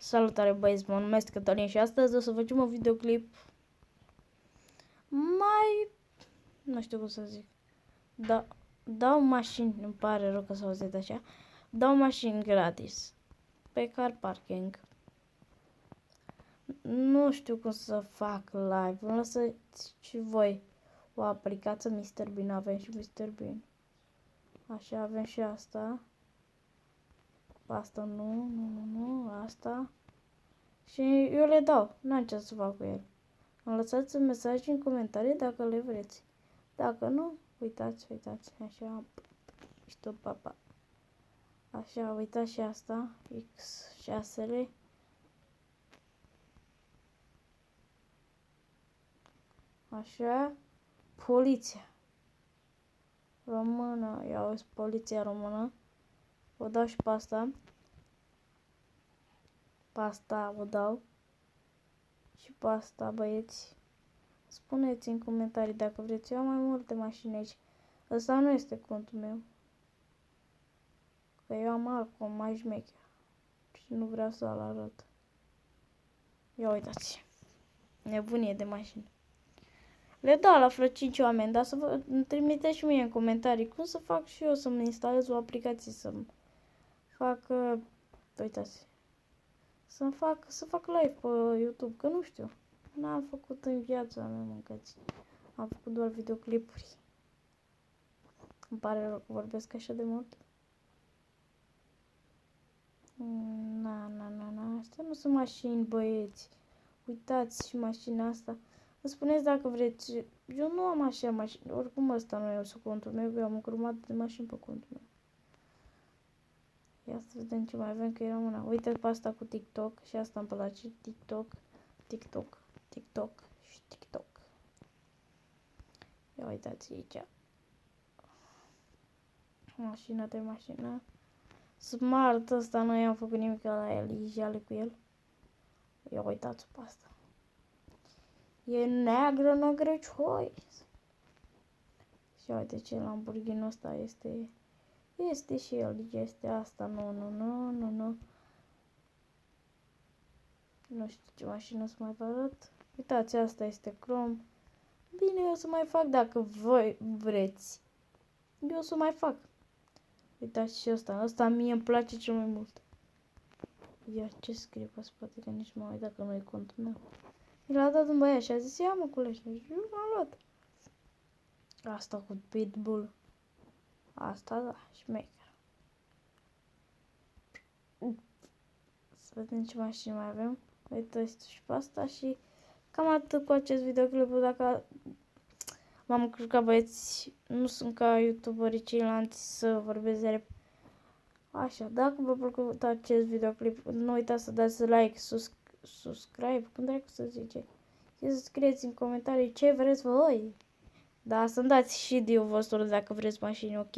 Salutare băieți, mă numesc Cătălin și astăzi o să facem un videoclip mai... nu știu cum să zic. Dau mașini, îmi pare rău că s-a auzit așa. Dau mașini gratis pe car parking. Nu știu cum să fac live. Îmi lăsați și voi o aplicație Mr. Bean. Avem și Mr. Bean. Așa, avem și asta. Asta nu, asta. Și eu le dau. N-am ce să fac cu ele. Îmi lăsați un mesaj în comentarii dacă le vreți. Dacă nu, uitați, așa, știu, papa. Așa, uitați și asta, X6-le. Așa, poliția română, iau poliția română. O dau și pe asta. Pe asta o dau. Și pe asta, băieți. Spuneți în comentarii dacă vreți. Eu am mai multe mașini aici. Ăsta nu este contul meu. Că eu am altcom mai șmecher. Și nu vreau să-l arăt. Ia uitați. Nebunie de mașini. Le dau la vreo 5 oameni, dar să vă trimiteți și mie în comentarii cum să fac și eu să-mi instalez o aplicație, să-mi fac, uitați, să fac live pe YouTube, că nu știu. N-am făcut în viața mea, mâncați. Am făcut doar videoclipuri. Îmi pare rău că vorbesc așa de mult. Astea nu sunt mașini, băieți. Uitați și mașina asta. Îmi spuneți dacă vreți. Eu nu am așa mașini. Oricum ăsta nu e sub contul meu. Eu am o grămadă de mașini pe contul meu. Ia să vedem ce mai avem, că era una. Uite pe asta cu TikTok. Și asta îmi place. TikTok și TikTok. Ia uitați aici. Mașină. Smart ăsta, nu i-am făcut nimic la el, e jale cu el. Ia uitați pe asta. E neagră cioi. Și uite ce Lamborghini ăsta este. Este și el, este asta, nu. Nu știu ce mașină să mai vă arăt. Uitați, asta este crom. Bine, eu o să mai fac dacă voi vreți. Eu o să mai fac. Uitați și ăsta mie îmi place cel mai mult. Ia ce scrie pe spate, că nici mă uit dacă nu e contul meu. Mi l-a dat un băiat și a zis, ia mă culește, și eu l-am luat. Asta cu Pitbull. Asta da, șmecher. Să vedem ce mașini mai avem. Uitați și pe asta și cam atât cu acest videoclip. Dacă m-am încurcat, băieți, nu sunt ca youtuberii ceilalți să vorbesc de rap. Așa, dacă v-a plăcut acest videoclip, nu uitați să dați like, subscribe, cum dracu să zice. Și să scrieți în comentarii ce vreți voi. Da, să-mi dați și de-ul vostru dacă vreți mașini, ok?